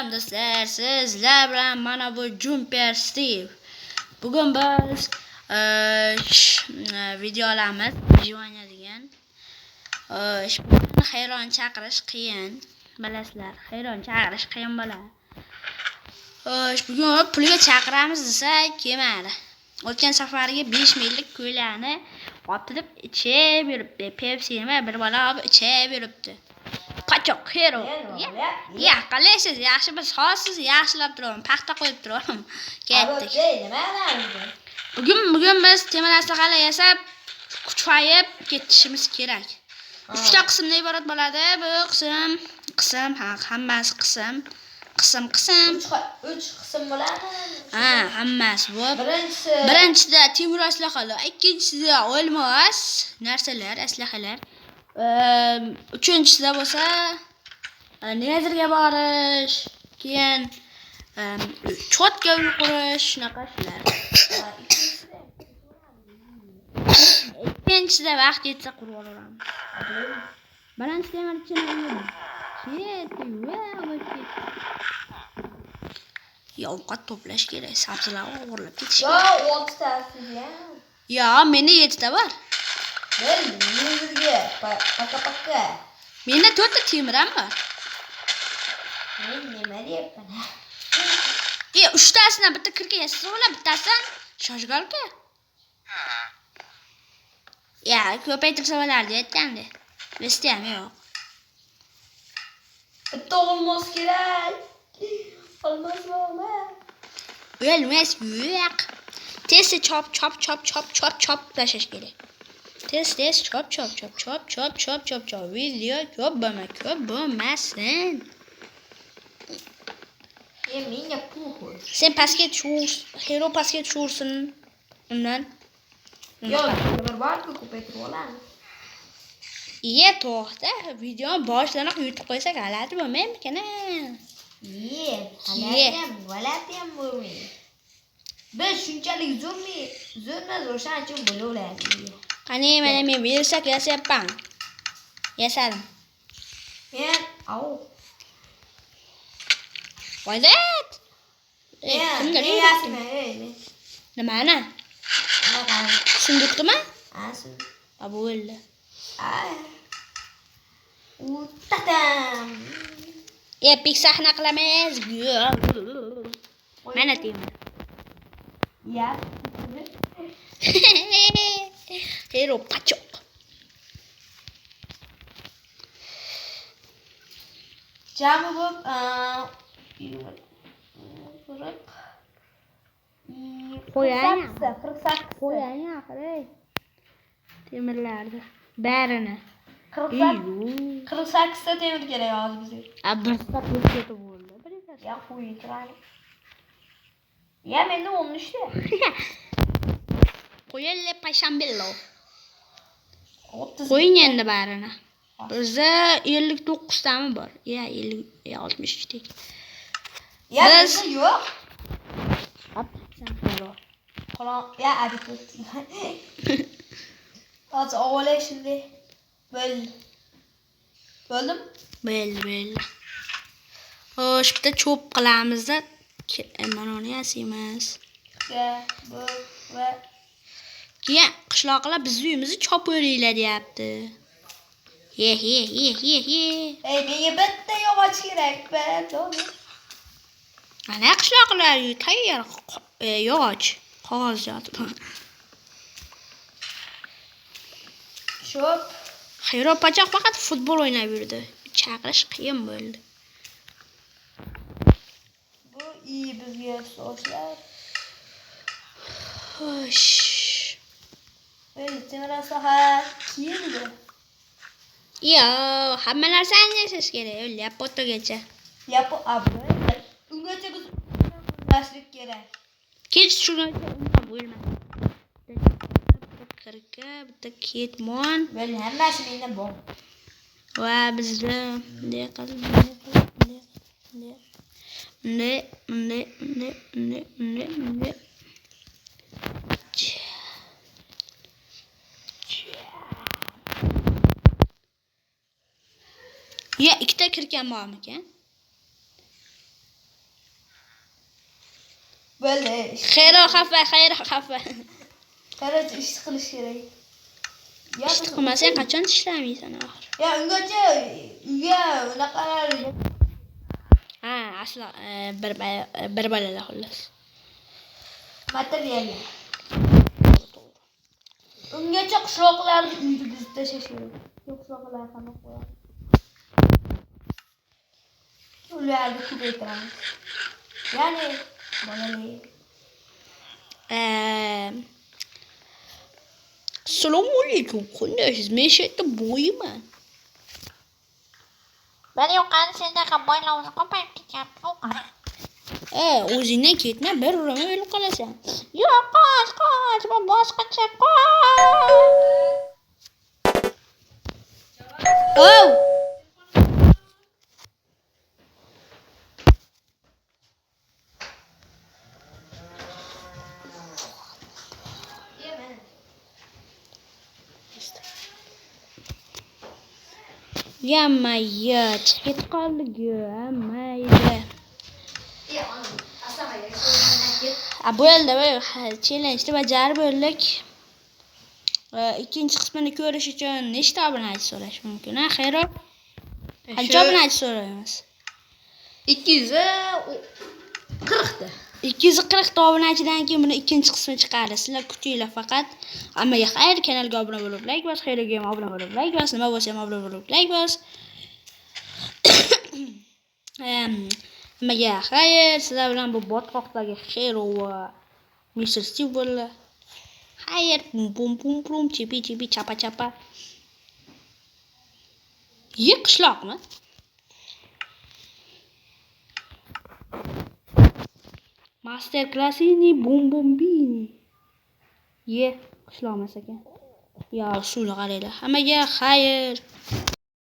Salom do'stlar, sizlar bilan mana bu Jumper Steve. Bugun biz video olamiz, Jivanya degan. Hayron chaqirish qiyin, bilasizlar. Hayron chaqirish qiyin bo'ladi. Bugun pulga chaqiramiz desa kelmadi. O'tgan safargi 5 millik ko'ylakni olib deb ichib yuribdi. Pepsi nima bir bola olib ichib yuribdi. Qachoq hero. Ya, qalaysiz? Yaxshi biz hozir yaxshilab turaman. Paxta qo'yib turaman. Ketdik. Bugun biz temir aslaqalar yasab, kuchayib ketishimiz kerak. 3 ta qismdan iborat bo'ladi. Bu qism, hammasi qism. 3 qism bo'ladi. Hammasi bu. Birinchida temir aslaqalar, ikkinchisida olmos narsalar, aslaqalar. Uchinchisida bo'lsa nezerga borish, keyin cho'tka qurish, shunaqa ishlar. Ikkinchisida vaqt yetsa qurib olaman. Birinchi temirchini ovqat to'plash kerak, sabzilar o'g'irlab ketish. Yo, 6 tasiz. Yo, meni 7 ta bor. Nezerga paka. Menda 4 ta temiram bor. Men nima deyapman? 3 tasidan bitta kirga yasirlar, bittasidan shoshgalka. Ya, ko'paytirsa bo'lardi aytganda. Vestiyam yo'q. Bitta olmos kerak. Olmos bormi? O'lmas yo'q. Tez chop tashlash kerak. Tez chop. Video ko'p bo'lmasin. Menga pul qo'y. Sen pastga tush, hero pastga tushursin. Undan. Yo'q, bir borku ko'paytirib olamiz. To'xta, video boshlaniq YouTube qo'ysak g'alati bo'lmaymikan? G'alati ham bo'lmaydi. Biz shunchalik zo'r shuning uchun bo'laveradi. Qani, mana men virusak yasayapman. Yasadim. Voydat. Nimani? Sundukdimi? Bu o'ldi. Tatam. Epik sahna qilamiz. Mana temir. Ya. Hero qachoq. Jami bo'lib 48. Qo'ying axir. Temirlarni barini. 48 ta temir kerak hozir bizga. Birta ketib bo'ldi. Ya qo'ying turadi. Ya menda 13 ta. Qo'yille pashanbello. 30. Qo'ying endi barini. Bizda 59 tami bor. Ya 63 tek. Ya bizda yo'q. Ya adib. Hozir avvalay shunday. Bo'ldim? Bo'ldi. Xo'sh, bitta cho'p qilamiz-da. Mana uni yasaymiz. Keyin qishloqlar bizning uyimizni chop o'ringlar deyapti. Ye. Menga bitta yog'och kerak, Ana qishloqlar tayyor yog'och, qog'oz yotib. Shop. Xayro pachoq faqat futbol o'ynab yurdi. Chaqirish qiyin bo'ldi. Bu iyi bizga so'zlar. Xo'sh. Temir asohat kiyindi. Yo, hamma narsani yashash kerak, Yapotogacha. Ungacha biz uylashlik kerak. Kech shungacha bo'lmadi. Bitta ketmon. Men hammasi menda bor. Va bizda bunday qilib. Ya, ikkita kirgan bormikan? Böyle Xayro xafa. qarachi ish qilish kerak. Ya Ish qilmasang qachon ishlamaysan axir? ya ungacha uyga unaqalar Ha, aslo bir balalar xullas. material. Ungacha qishloqlarni uyda buzib tashlash kerak. Qishloqlar qanaqa qo'yadi? Ularni ko'paytiramiz. Ya'ni bolali. Assalomu alaykum. Qandaysiz? Men shu yerda bo'yman. Ben yuqori senaqa boylarni qo'payib ketyapti. O'zingdan ketma, bir uramay o'lib qolasan. Yo'q, qoch, men boshqacha qoch. Oh! Yamma chiqib qoldi-ku, mayli. Bu yerda challenge'ni bajarib bo'ldik. Ikkinchi qismini ko'rish uchun nechta obunachi so'rash mumkin? Ha, Xayro? Qancha obunachi so'raymiz? 240 ta. 240 ta obunachidan keyin buni ikkinchi qismi chiqadi. Sizlar kutinglar faqat. Hammaga xayr, kanalga obuna bo'lib, like bos, Xayroga ham obuna bo'lib, like bos, nima bo'lsa ham obuna bo'lib, like bos. Hammaga xayr, sizlar bilan bu botqoqdagi Xayro va Mr. Steve bo'ldi. Xayr, pum, chipi, chapa. Ye qishloqmi? Master Classini Bombini. Ye qishloq emas ekan. Ya, shuni qaranglar. Hammaga xayr.